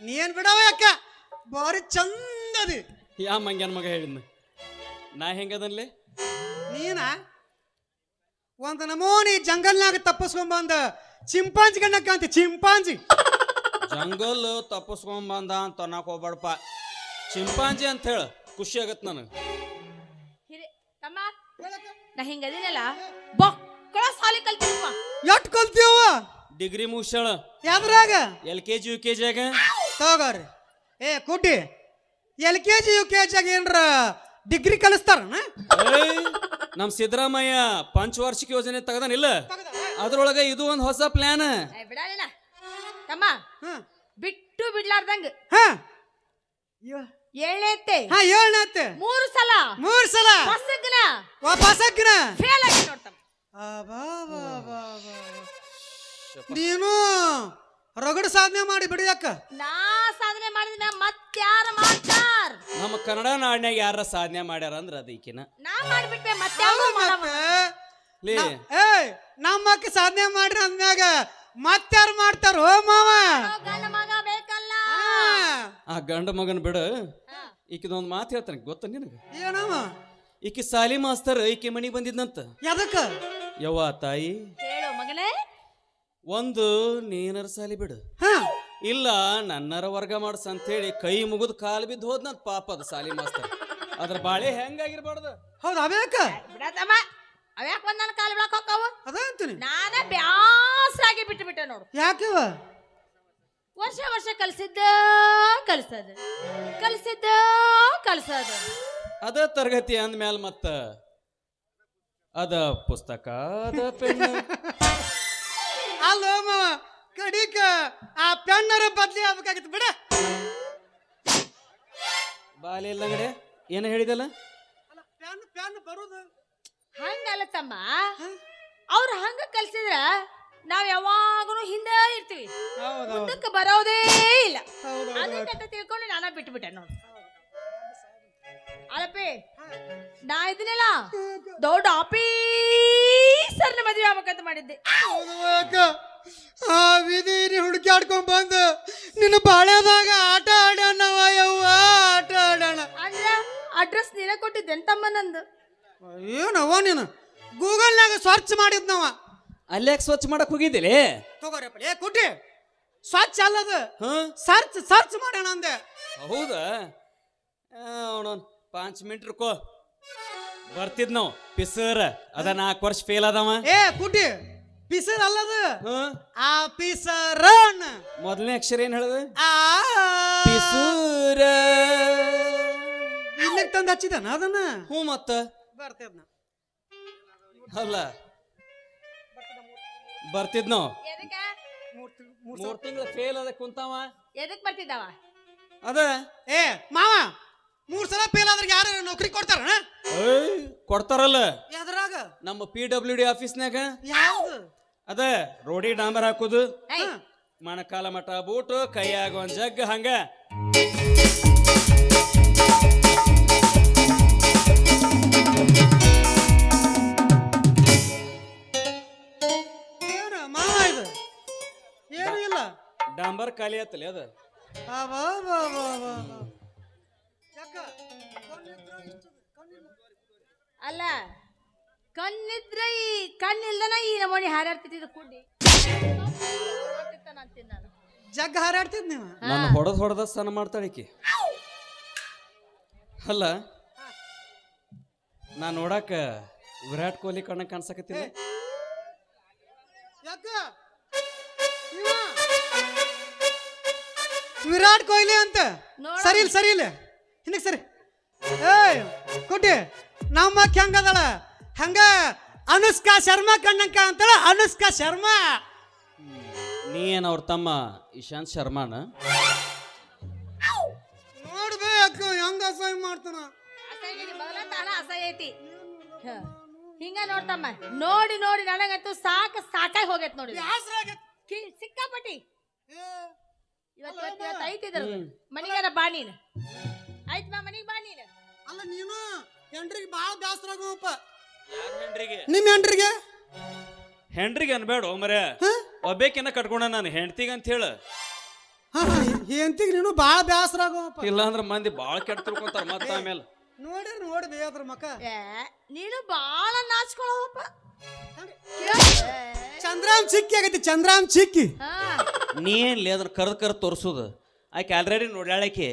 [SPEAKER 3] ನೀನ್ ಬಿಡವ ಯಾಕ, ಬಾರಿ ಚಂದದಿ.
[SPEAKER 2] ಯಾ ಮಂಗ್ಯಾನ ಮಗ ಹೇಳಿದ್ನ ನಾ ಹೆಂಗದನ್ಲೆ?
[SPEAKER 3] ನೀನ ಒಂದ್ ನಮೂನಿ ಜಂಗಲ್ನಾಗ ತಪ್ಪಿಸ್ಕೊಂಡ್ ಚಿಂಪಾಂಜಿ ಗಣ್ಣಕ್ಕಂತ. ಚಿಂಪಾಂಜಿ
[SPEAKER 2] ಜಂಗಲ್ ತಪ್ಪಿಸ್ಕೊಂಬಂದ ಅಂತ ಅನ್ನಕ್ ಹೋಗ್ಬೇಡಪ್ಪ, ಚಿಂಪಾಂಜಿ ಅಂತ ಹೇಳ, ಖುಷಿ ಆಗತ್ ನನಗೆ.
[SPEAKER 1] ತಮ್ಮ, ನಾ ಹಿಂಗದಿನಲ್ಲ, ಬೊಕ್ಕಳ ಸಾಲಿ ಕಲ್ತಿಪ್ಪ.
[SPEAKER 3] ಎಟ್ ಕಲ್ತೀವ?
[SPEAKER 2] ಡಿಗ್ರಿ ಮುಗಿಸ್ಯಾಳ.
[SPEAKER 3] ಯಾವ್ದ್ರಾಗ?
[SPEAKER 2] LKG UKG ಆಗ
[SPEAKER 3] ತಗೋರಿ. ಏ ಕುಟ್ಟಿ, LKG UKG ಆಗ ಏನ್ರ ಡಿಗ್ರಿ ಕಲಿಸ್ತಾರ?
[SPEAKER 2] ನಮ್ ಸಿದ್ದರಾಮಯ್ಯ ಪಂಚವಾರ್ಷಿಕ ಯೋಜನೆ ತೆಗದಾನಿಲ್ಲ, ಅದ್ರೊಳಗ ಇದು ಒಂದ್ ಹೊಸ ಪ್ಲಾನ್.
[SPEAKER 1] ಬಿಡಲ್ಲ ತಮ್ಮ, ಬಿಟ್ಟು ಬಿಡ್ಲಾರ್ದಂಗ ಏಳನೇತ್ತೆ
[SPEAKER 3] ಏಳನೇತ್ತೆ
[SPEAKER 1] 3 ಸಲ
[SPEAKER 3] 3 ಸಲ ವಾಪಸ್ಸಗ್ನ
[SPEAKER 1] ಫೇಲ್ ಆಗಿ ನೋಡ್ತಮ್ಮ.
[SPEAKER 3] ನೀನು ರಗಡ ಸಾಧನೆ ಮಾಡಿ ಬಿಡಿಯಕ್ಕ.
[SPEAKER 1] ನಾ ಸಾಧನೆ ಮಾಡಿದ ಮತ್ಯಾರು ಮಾಡ್ತಾರ?
[SPEAKER 2] ನಮ್ಮ ಕನ್ನಡ ನಾಡಿನಾಗ ಯಾರ ಸಾಧನೆ ಮಾಡ್ಯಾರ ಅಂದ್ರ ಅದಕ್ಕಿನ
[SPEAKER 1] ನಾ ಮಾಡ್ಬಿಟ್ಟೆ ಮತ್ಯಾರು
[SPEAKER 3] ನಮ್ಮ ಅಕ್ಕ ಸಾಧನೆ ಮಾಡ್ರಿ ಅಂದ್ಮ್ಯಾಗ ಮತ್ತಾರು ಮಾಡ್ತಾರ ಮಾವ?
[SPEAKER 1] ಗಂಡ ಮಗ ಬೇಕಲ್ಲ.
[SPEAKER 2] ಆ ಗಂಡ ಮಗನ್ ಬಿಡ, ಈಕಿದೊಂದ್ ಮಾತು ಹೇಳ್ತಾನೆ ಗೊತ್ತ ನಿನಗ?
[SPEAKER 3] ಏನವ?
[SPEAKER 2] ಈಕಿ ಸಾಲಿ ಮಾಸ್ತರ್ ಈಕಿ ಮನಿಗ್ ಬಂದಿದ್ನಂತ.
[SPEAKER 3] ಯಾದಕ್ಕ?
[SPEAKER 2] ಯವ್ವ ತಾಯಿ,
[SPEAKER 1] ಹೇಳು ಮಗನೇ.
[SPEAKER 2] ಒಂದು ನೀನರ ಸಾಲಿ ಬಿಡು, ಇಲ್ಲ ನನ್ನರ ವರ್ಗ ಮಾಡ್ಸ ಅಂತ ಹೇಳಿ ಕೈ ಮುಗಿದ್ ಕಾಲು ಬಿದ್ದು ಹೋದ್ನಂತ ಪಾಪ ಅದು ಸಾಲಿ ಮಾಸ್ತರ್. ಅದ್ರ ಬಾಳೆ ಹೆಂಗಾಗಿರ್ಬಾರ್ದು?
[SPEAKER 3] ಹೌದು ಅವ್ಯಾಕ
[SPEAKER 1] ಬಿಡತಮ್ಮ, ಅವ್ಯಾಕ ಬಂದ್ ನನ್ನ ಕಾಲು ಬಿಡಕ್ ಹೋಗ್ತಾವ?
[SPEAKER 3] ಅದ ಅಂತೀನಿ.
[SPEAKER 1] ನಾನ ಬ್ಯಾಸರಾಗಿ ಬಿಟ್ಟು ಬಿಟ್ಟೆ ನೋಡು.
[SPEAKER 3] ಯಾಕವ?
[SPEAKER 1] ವರ್ಷ ವರ್ಷ ಕಲ್ಸಿದ್ದ ಕಲ್ಸದ ಕಲ್ಸಿದ್ದ ಕಲ್ಸದ
[SPEAKER 2] ಅದ ತರಗತಿ ಅಂದ್ಮ್ಯಾಲ ಮತ್ತ ಅದ ಪುಸ್ತಕ ಅದ ಪೆನ್.
[SPEAKER 3] ಅಲ್ಲೋ ಮಾವ, ಕಡಿಕ ಆ ಪೆನ್ನರ ಬದ್ಲಿ ಆಗ್ಬೇಕಾಗಿತ್ತು ಬಿಡ.
[SPEAKER 2] ಬಾಲಿ ಇಲ್ಲ ಅಂಗಡಿ ಏನು ಹೇಳಿದಲ್ಲ
[SPEAKER 3] ಅಲ್ಲ ಪೆನ್ ಪೆನ್ ಬರುದು
[SPEAKER 1] ಹಂಗಲ್ಲ ತಮ್ಮ, ಅವ್ರು ಹಂಗ ಕಲ್ಸಿದ್ರ ನಾವ್ ಯಾವಾಗನು ಹಿಂದೆ ಇರ್ತೀವಿ, ಮುಂದಕ್ಕೆ ಬರೋದೇ ಇಲ್ಲ. ಅದನ್ನ ತಿಳ್ಕೊಂಡು ನಾನ ಬಿಟ್ಬಿಟ್ಟೆ ನೋಡು. ಅಲ್ಲಪ್ಪಿ ನಾ ಇದನ್ನೆಲ್ಲ ದೊಡ್ಡ ಆಫೀಸರ್ನ ಮದುವೆ ಆಗ್ಬೇಕಂತ ಮಾಡಿದ್ದೆ.
[SPEAKER 3] ಆ ವಿಧಿ ಹುಡುಕಾಡ್ಕೊಂಡ್ ಬಂದು ನಿನ್ನ ಬಾಳ್ಯದಾಗ ಆಟ ಆಡೋಣವ ಯವ್ವ, ಆಟ ಆಡೋಣ.
[SPEAKER 1] ಅಂದ್ರ ಅಡ್ರೆಸ್ ನೀನೇ ಕೊಟ್ಟಿದ್ದೆ ತಮ್ಮ ನಂದು.
[SPEAKER 3] ಏನವ್ವ ನೀನು ಗೂಗಲ್ನಾಗ ಸರ್ಚ್ ಮಾಡಿದ್ನವ.
[SPEAKER 2] ಅಲ್ಲೇ ಸ್ವಚ್ಛ ಮಾಡಕ್ ಹೋಗಿದ್ದಿಲ್ಲ
[SPEAKER 3] ತಗೋರಪ್ಪ ಏ ಕುಟ್ಟಿ, ಸ್ವಚ್ಛ ಅಲ್ಲದು
[SPEAKER 2] ಹಾ
[SPEAKER 3] ಸರ್ಚ್ ಸರ್ಚ್ ಮಾಡೋಣ ಅಂದೆ.
[SPEAKER 2] ಹೌದಾ ಅವನೊಂದು 5 ಮಿನಿಟ್ ಇರ್ಕೋ ಬರ್ತಿದ್ ನಾವು ಪಿಸರ್ ಅದ 4 ವರ್ಷ ಫೇಲ್ ಅದಾವ.
[SPEAKER 3] ಏ ಕುಟ್ಟಿ ಪಿಸರ್ ಅಲ್ಲದು ಆ ಪಿಸರ್.
[SPEAKER 2] ಮೊದಲನೇ ಅಕ್ಷರ ಏನ್ ಹೇಳದ
[SPEAKER 3] ಆ
[SPEAKER 2] ಪಿಸೂರ.
[SPEAKER 3] ಇಲ್ಲಿಗೆ ತಂದು ಹಚ್ಚಿದಾನ ಅದನ್ನ.
[SPEAKER 2] ಹ್ಞೂ ಮತ್ತ
[SPEAKER 3] ಬರ್ತೇದ್ನ
[SPEAKER 2] ಅಲ್ಲ ಬರ್ತಿದ್ ನಾವು
[SPEAKER 1] ಎದಕ್ಕ
[SPEAKER 2] 3 ತಿಂಗಳ ಫೇಲ್ ಅದ ಕುಂತಾವ.
[SPEAKER 1] ಎದಕ್ ಬರ್ತಿದ್ದಾವ?
[SPEAKER 2] ಅದ
[SPEAKER 3] ಏ ಮಾವ 3 ಸಲ ಫೇಲ್ ಆದ್ರೆ ಯಾರು ನೌಕರಿ ಕೊಡ್ತಾರ?
[SPEAKER 2] ಕೊಡ್ತಾರಲ್ಲ
[SPEAKER 3] ಯಾವ್ದ್ರಾಗ?
[SPEAKER 2] ನಮ್ಮ PWD ಆಫೀಸ್ನಾಗ.
[SPEAKER 3] ಯಾವ್ದು?
[SPEAKER 2] ಅದ ರೋಡಿ ಡಾಂಬರ್ ಹಾಕುದು,
[SPEAKER 1] ಏಯ್,
[SPEAKER 2] ಮಣಕಾಲ ಮಠ ಬೂಟು, ಕೈಯಾಗ ಒಂದ್ ಜಗ್ ಹಂಗ.
[SPEAKER 3] ಏನ ಮಾವ ಇದು? ಏನು ಇಲ್ಲ.
[SPEAKER 2] ಡಾಂಬರ್ ಖಾಲಿ ಆತಲ್ಲ ಅದ.
[SPEAKER 3] ಅಬ್ಬಾ, ಅಬ್ಬಾ, ಅಬ್ಬಾ, ಅಬ್ಬಾ, ಅಬ್ಬಾ. ಯಾಕ?
[SPEAKER 1] ಅಲ್ಲ ಕಣ್ಣಿದ್ರ ಈ ಕಣ್ಣಿಲ್ದನ ಈ ನಮೂನಿ ಹಾರಾಡ್ತಿದ್ದ ಕುಡ್ಡಿ ನಾನು.
[SPEAKER 3] ಜಗ್ ಹಾರಾಡ್ತಿದ್ ನೀವು.
[SPEAKER 2] ನಾನು ಹೊಡೆದ ಸಣ್ಣ ಮಾಡ್ತಾಳಿಕಿ. ಅಲ್ಲ ನಾ ನೋಡಾಕ ವಿರಾಟ್ ಕೊಹ್ಲಿ ಕಣ್ಣ ಕಾಣ್ಸಕತ್ತಿಲ್ಲ.
[SPEAKER 3] ಯಾಕ? ಇವ ವಿರಾಟ್ ಕೊಹ್ಲಿ ಅಂತ
[SPEAKER 1] ನೋಡು.
[SPEAKER 3] ಸರಿ ಇಲ್ಲ, ಸರಿ ಇಲ್ಲ, ಹಿಂದಕ್ಕೆ ಸರಿ. ಏಯ್ ಕೊಟ್ಟಿ ನಮ್ಮ ಹೆಂಗದಳ ಹಂಗ ಅನುಷ್ಕಾ ಶರ್ಮಾ ಕಣ್ಣಂಕ ಅಂತಳ. ಅನುಷ್ಕಾ ಶರ್ಮಾ
[SPEAKER 2] ನೀ ಏನ್ ಅವ್ರ ತಮ್ಮ ಇಶಾಂತ್ ಶರ್ಮಾನ?
[SPEAKER 3] ನೋಡ್ಬೇಕು ಹೆಂಗ ಅಸಹ್ಯ ಮಾಡ್ತಾನ.
[SPEAKER 1] ಅಸಹ್ಯ ಐತಿ. ಹಿಂಗ ನೋಡ್ತಮ್ಮ, ನೋಡಿ ನೋಡಿ ನನಗಂತೂ ಸಾಕಾಗಿ ಹೋಗೈತ್ ನೋಡಿ. ಸಿಕ್ಕಾಪಟ್ಟಿ ಇವತ್ತು ಐತಿದ್ರ ಮನಿಗಾರ ಬಾ ನೀನು. ಆಯ್ತು ಬಾ ಮನಿಗೆ ಬಾ ನೀನು.
[SPEAKER 3] ಅಲ್ಲ ನೀನು ಹೆಂಡ್ರಿಗೆ ಬಾಳ ಬೇಸರ ಆಗೋಪ್ಪ.
[SPEAKER 2] ಹೆಂಡ್ರಿಗೆ
[SPEAKER 3] ನಿಮ್ಮ ಹೆಂಡ್ರಿಗೆ
[SPEAKER 2] ಹೆಂಡ್ರಿಗೆ ಅನ್ಬೇಡ ಮರ ಒಬ್ಬೇಕಿನ್ನ ಕಟ್ಕೊಂಡ ನಾನು ಹೆಂಡ್ತಿಗ ಅಂತ ಹೇಳ.
[SPEAKER 3] ಹೆಂಡ್ತಿಗೆ ನೀನು ಬಾಳ ಬೇಸರ ಆಗೋಪ್ಪ.
[SPEAKER 2] ಇಲ್ಲ ಅಂದ್ರ ಮಂದಿ ಬಾಳ ಕೆಟ್ಟ ತಿಳ್ಕೊಂತಾರ ಮತ್ತ ಆಮೇಲೆ.
[SPEAKER 3] ನೋಡಿ ಬೇದ್ರ ಮಕ್ಕ.
[SPEAKER 1] ನೀನು ಬಾಳ ನಾಚ್ಕೊಳವಪ್ಪ.
[SPEAKER 3] ಚಂದ್ರಾಮ್ ಚಿಕ್ಕಿ ಆಗೈತಿ, ಚಂದ್ರಾಮ್ ಚಿಕ್ಕಿ.
[SPEAKER 2] ನೀ ಏನ್ಲಿ ಅದನ್ನ ಕರ್ದ್ ತೋರ್ಸುದು. ಆಕೆ ಆಲ್ರೆಡಿ ನೋಡ್ಯಾಳಕಿ.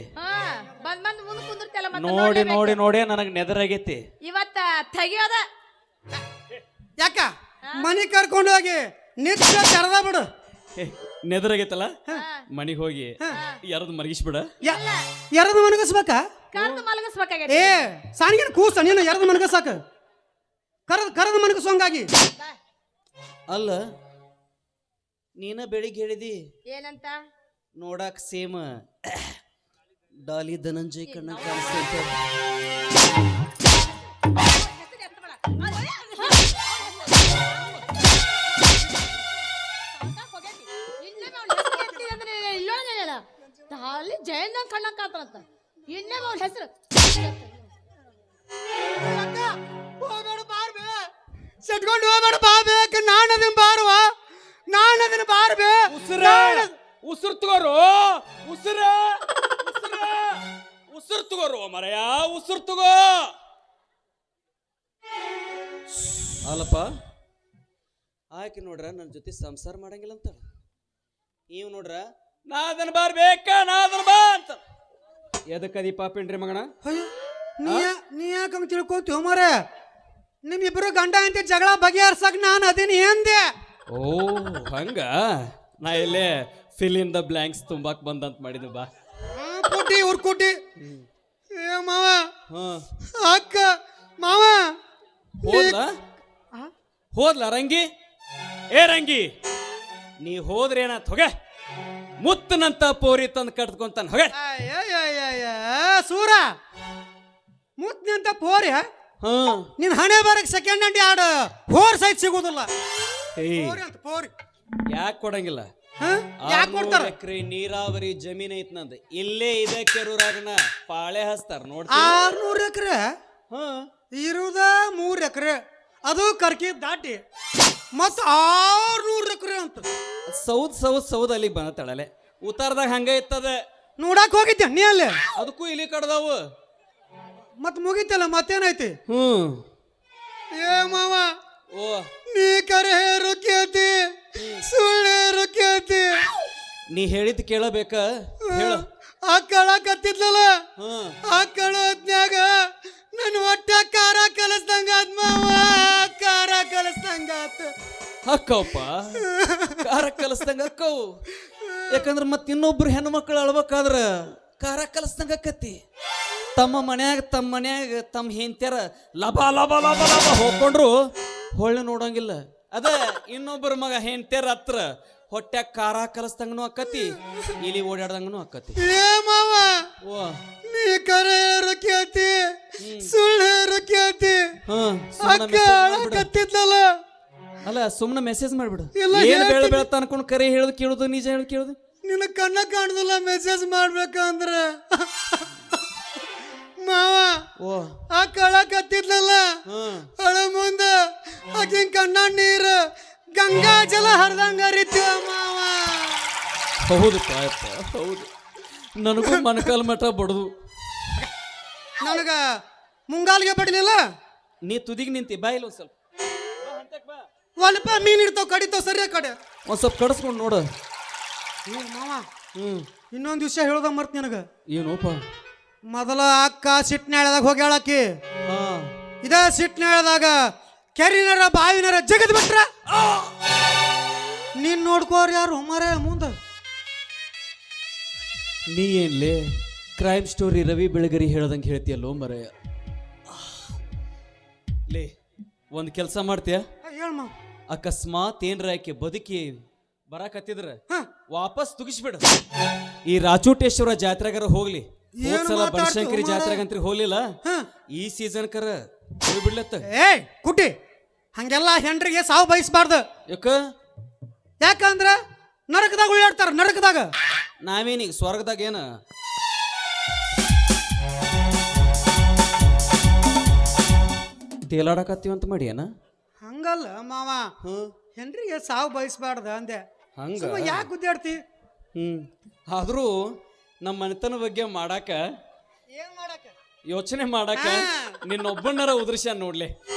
[SPEAKER 1] ಬಂದ್ ಮುಂದ್ ಕುಂದಿರ್ತಲ್ಲ
[SPEAKER 2] ನೋಡಿ ನೋಡಿ ನೋಡಿ ನನಗ್ ನೆದರಾಗೈತಿ.
[SPEAKER 1] ಇವತ್ತ ತೆಗಿಯೋದ.
[SPEAKER 3] ಯಾಕ ಮನಿ ಕರ್ಕೊಂಡು ಹೋಗಿ ನಿತ್ಯ ಕರೆದ ಬಿಡು.
[SPEAKER 2] ನೆದರಾಗೈತಲ್ಲ ಮನಿಗ್ ಹೋಗಿ ಯಾರದು ಮಲಗಿಸ್ಬಿಡ.
[SPEAKER 3] ಯಾರದು ಮನಗಸ್ಬೇಕ?
[SPEAKER 1] ಕರ್ದು ಮಲಗಿಸ್ಬೇಕಾಗೈತಿ.
[SPEAKER 3] ಏ ಸಾನಿಗೆ ಕೂಸ ನೀನು ಯಾರದು ಮನಗಸಾಕ ಕರೆದು ಮನಗಸೋಂಗಾಗಿ.
[SPEAKER 2] ಅಲ್ಲ ನೀನ ಬೆಳಿಗ್ಗೆ ಹೇಳಿದಿ
[SPEAKER 1] ಏನಂತ?
[SPEAKER 2] ನೋಡಾಕ್ ಸೇಮ್ ಡಾಲಿ ಧನಂಜಯ್ ಕಣ್ಣ ಕಾಣಿಸ್ತೈತೆ.
[SPEAKER 1] ಅಲ್ಲಿ ಜಯಣ್ಣ ಕಣ್ಣ ಕಾಂತಂತ ಇನ್ನೇ ಅವ್ನ ಹೆಸರು
[SPEAKER 3] ಹೋಗ್ಬೇಡ ಬಾರ್ಬೆ, ಸೆಟ್ಕೊಂಡು ಹೋಗ್ಬೇಡ ಬಾರ್ಬೇಕು. ನಾನದಿನ ಬಾರುವ, ನಾನದಿನ ಬಾರ್ಬೆ.
[SPEAKER 2] ಉಸಿರು ತಗೋರು, ಉಸಿರು ತಗೋರು ಮರಯ, ಉಸಿರು ತಗೋ. ಅಲ್ಲಪ್ಪ ಆಕೆ ನೋಡ್ರ ನನ್ನ ಜೊತೆ ಸಂಸಾರ ಮಾಡಂಗಿಲ್ಲ ಅಂತ. ಇವ್ ನೋಡ್ರ ನಾ ಅದನ್ನ ಬಾರ್ಬೇಕ, ನಾ ಅದನ್ನ ಬಾ ಅಂತ. ಎದಕ್ಕದಿ ಪಾಪಿನ್ರಿ ಮಗನ?
[SPEAKER 3] ನೀ ಯಾಕಂಗ ತಿಳ್ಕೊತೀವ ಮರ? ನಿಮ್ಮಿಬ್ರು ಗಂಡ ಅಂತ ಜಗಳ ಬಗೆಹರ್ಸಕ್ ನಾನು ಅದೀನಿ ಎಂದೆ.
[SPEAKER 2] ಓ ಹಂಗ ನಾ ಎಲ್ಲೇ ಫಿಲ್ ಇನ್ ದ ಬ್ಲಾಂಕ್ಸ್ ತುಂಬಾಕ್ ಬಂದಂತ ಮಾಡಿದ್ವಿ. ಬಾ
[SPEAKER 3] ಕೊಟ್ಟಿ ಅವ್ರು ಕೊಟ್ಟಿ. ಏ ಮಾವ, ಅಕ್ಕ ಮಾವ
[SPEAKER 2] ಹೋದ್ಲ ರಂಗಿ? ಏ ರಂಗಿ ನೀ ಹೋದ್ರೆ ಏನಾತ್ ಹೊಗೆ ಮುತ್ತನಂತ ಪೋರಿ ತಂದು ಕಟ್ಕೊಂತಾನ ಹೊಗೆ.
[SPEAKER 3] ಸೂರ ಮುತ್ನಿಂತ ಪೋರಿ
[SPEAKER 2] ಹಾ
[SPEAKER 3] ನಿನ್ ಹಣೆ ಬರಕ್ ಸೆಕೆಂಡ್ ಹ್ಯಾಂಡ್ ಯಾಡು ಹೋರ್ ಸೈಜ್ ಸಿಗುದಿಲ್ಲ.
[SPEAKER 2] ಏಯ್
[SPEAKER 3] ಪೋರಿ ಅಂತ ಪೋರಿ
[SPEAKER 2] ಯಾಕೆ ಕೊಡಂಗಿಲ್ಲ?
[SPEAKER 3] ಯಾಕೆ ಕೊಡ್ತಾರ?
[SPEAKER 2] ಎಕರೆ ನೀರಾವರಿ ಜಮೀನ್ ಐತ್ ನಂದು. ಇಲ್ಲೇ ಇದೆ ಕೆರೂರಾಗನ ಪಾಳೆ ಹಚ್ತಾರ ನೋಡ್ತಿ.
[SPEAKER 3] 600 ಎಕರೆ ಇರುದ 3 ಎಕರೆ ಅದು ಕರ್ಕಿ ದಾಟಿ ಮತ್ತ 600 ಎಕರೆ ಅಂತ
[SPEAKER 2] ಸೌದ್ ಅಲ್ಲಿಗೆ ಬಂದತ್ತಳಲೆ. ಉತ್ತಾರದಾಗ ಹಂಗ ಇತ್ತದ.
[SPEAKER 3] ನೋಡಕ್ ಹೋಗಿದ್ದೆ ನೀ ಅಲ್ಲಿ.
[SPEAKER 2] ಅದಕ್ಕೂ ಇಲ್ಲಿ ಕಡ್ದಾವು.
[SPEAKER 3] ಮತ್ ಮುಗಿತಲ್ಲ ಮತ್ತೇನೈತಿ? ಏ ಮಾವ
[SPEAKER 2] ಓ
[SPEAKER 3] ನೀ ಕರೆ ಹೇರು ಕೇತಿ ಸುಳ್ಳು ಹೇರು ಕೇತಿ.
[SPEAKER 2] ನೀ ಹೇಳಿದ್ ಕೇಳಬೇಕ ಹೇಳ.
[SPEAKER 3] ಆ ಕಳ ಕತ್ತಿದ್ಲಲ್ಲ ಆ ಕಳ ಹೊತ್ನ್ಯಾಗ ನನ್ ಒಟ್ಟ ಖಾರ ಕಲಸ್ದಂಗ ಆತ್ ಮಾವ. ಖಾರ ಕಲಸ್ದಂಗ ಆತ.
[SPEAKER 2] ಅಕ್ಕವಪ್ಪ ಖಾರ ಕಲಸ್ದಂಗ ಅಕ್ಕವು. ಯಾಕಂದ್ರ ಮತ್ ಇನ್ನೊಬ್ರು ಹೆಣ್ಣು ಮಕ್ಕಳು ಅಳ್ಬೇಕಾದ್ರ ಖಾರ ಕಲಸ್ದಂಗ ಅಕ್ಕತಿ. ತಮ್ಮ ಮನ್ಯಾಗ ತಮ್ಮ ಹೆಂಡ್ತಿಯರ ಲಬ ಲಬ ಲಬ ಲಬ ಹೋಗ್ಕೊಂಡ್ರು ಹೊಳ್ಳೆ ನೋಡಂಗಿಲ್ಲ. ಅದ ಇನ್ನೊಬ್ಬರ ಮಗ ಹೆಂಡ್ತಿಯರ ಹತ್ರ ಹೊಟ್ಯಾಗ ಖಾರ ಕಲಸ್ದಂಗನು ಅಕ್ಕತಿ, ಇಲ್ಲಿ ಓಡಾಡ್ದಂಗನು ಅಕ್ಕತಿ.
[SPEAKER 3] ಏ ಮಾವ
[SPEAKER 2] ಓ
[SPEAKER 3] ನೀ ಕರೆ ಹೇರು ಕೇತಿ ಸುಳ್ಳು ಹೇರು ಕೇತಿ. ಕತ್ತಿದ್ಲಲ್ಲ
[SPEAKER 2] ಅಲ್ಲ ಸುಮ್ಮನೆ ಮೆಸೇಜ್ ಮಾಡ್ಬಿಡು.
[SPEAKER 3] ಇಲ್ಲ,
[SPEAKER 2] ಏನ್ ಬೆಳತ ಅನ್ಕೊಂಡು ಕರೆ ಹೇಳುದು ಕೇಳುದು ನಿಜ ಹೇಳುದು ಕೇಳುದು.
[SPEAKER 3] ನಿನ್ನ ಕಣ್ಣ ಕಾಣುದಿಲ್ಲ ಮೆಸೇಜ್ ಮಾಡ್ಬೇಕಂದ್ರ ಮಾವ.
[SPEAKER 2] ಓ
[SPEAKER 3] ಆ ಕಳ ಕತ್ತಿದ್ಲಲ್ಲ ಅಳ ಮುಂದ ಆಕಿನ್ ಕಣ್ಣ ನೀರು ಗಂಗಾ ಜಲ ಹರಿದಂಗ ಹರಿತೀವ ಮಾವ.
[SPEAKER 2] ಹೌದು ಪಾಯಪ್ಪ ಹೌದು. ನನಗೂ ಮನಕಾಲ್ ಮಠ ಬಡದು.
[SPEAKER 3] ನನಗ ಮುಂಗಾಲಿಗೆ ಬಡಿಲಿಲ್ಲ.
[SPEAKER 2] ನೀ ತುದಿಗೆ ನಿಂತಿ ಬಾಯಿಲ್ ಒಂದ್ ಸ್ವಲ್ಪ
[SPEAKER 3] ಒಲ್ಪ ಮೀನ್ ಇಡ್ತಾವ ಕಡಿತಾವ ಸರಿಯ ಕಡೆ
[SPEAKER 2] ಒಂದ್ ಸ್ವಲ್ಪ ಕಡಿಸ್ಕೊಂಡು ನೋಡು.
[SPEAKER 3] ಮಾವ ಇನ್ನೊಂದ್ ವಿಷಯ ಹೇಳೋದ ಮರ್ತ ನಿನಗ.
[SPEAKER 2] ಏನೋಪ?
[SPEAKER 3] ಮೊದಲ ಅಕ್ಕ ಸಿಟ್ನಾಳದಾಗ ಹೋಗ್ಯಾಳಕಿ.
[SPEAKER 2] ಹಾ
[SPEAKER 3] ಇದ ಸಿಟ್ನಾಳದಾಗ ಕೆರಿನರ ಬಾವಿನರ ಜಗದ್ ಬಿಟ್ರ ನೀನ್ ನೋಡ್ಕೋರ್ ಯಾರು ಮರ ಮುಂದ.
[SPEAKER 2] ನೀ ಏನ್ಲೇ ಕ್ರೈಮ್ ಸ್ಟೋರಿ ರವಿ ಬೆಳಗರಿ ಹೇಳ್ದಂಗೆ ಹೇಳ್ತೀಯಲ್ಲೋ ಮರಯ. ಲೇ ಒಂದ್ ಕೆಲಸ ಮಾಡ್ತೀಯ?
[SPEAKER 3] ಹೇಳ ಮಾವ.
[SPEAKER 2] ಅಕಸ್ಮಾತ್ ಏನ್ರ ಆಕೆ ಬದುಕಿ ಬರಾಕತ್ತಿದ್ರ ವಾಪಸ್ ತುಗಿಸ್ಬಿಡ. ಈ ರಾಚೋಟೇಶ್ವರ ಜಾತ್ರೆಗಾರ ಹೋಗ್ಲಿ. ಹೋದ್ಸಲ ಬನಶಂಕರಿ ಜಾತ್ರೆಗಂತ್ರಿ ಹೋಗ್ಲಿಲ್ಲ. ಈ ಸೀಸನ್ ಕರ ಬಿಡ್ಲತ್ತ.
[SPEAKER 3] ಏ ಕುಟ್ಟಿ ಹಂಗೆಲ್ಲ ಹೆಂಡ್ರಿಗೆ ಸಾವು ಬಯಸ್ಬಾರ್ದು. ಯಾಕಂದ್ರ ನರಕದಾಗ ಉಳ್ಳಾಡ್ತಾರ. ನರಕದಾಗ
[SPEAKER 2] ನಾವೇನೀಗ ಸ್ವರ್ಗದಾಗ ಏನ ತೇಲಾಡಕತ್ತೀವಂತ ಮಾಡಿ ಏನ?
[SPEAKER 3] ಹಂಗಲ್ಲ ಮಾವ. ಹೆಂಡ್ರಿಗೆ ಸಾವು ಬಯಸ್ಬಾರ್ದ ಅಂದೆ.
[SPEAKER 2] ಹಂಗ
[SPEAKER 3] ಯಾಕೆ ಗುದ್ದಾಡ್ತಿ?
[SPEAKER 2] ಆದ್ರೂ ನಮ್ಮ ಮನೆತನ ಬಗ್ಗೆ ಮಾಡಾಕ ಯೋಚನೆ ಮಾಡಾಕ ನಿನ್ನೊಬ್ಬಣ್ಣರ ಉದ್ರಶ್ಯ ನೋಡ್ಲಿ.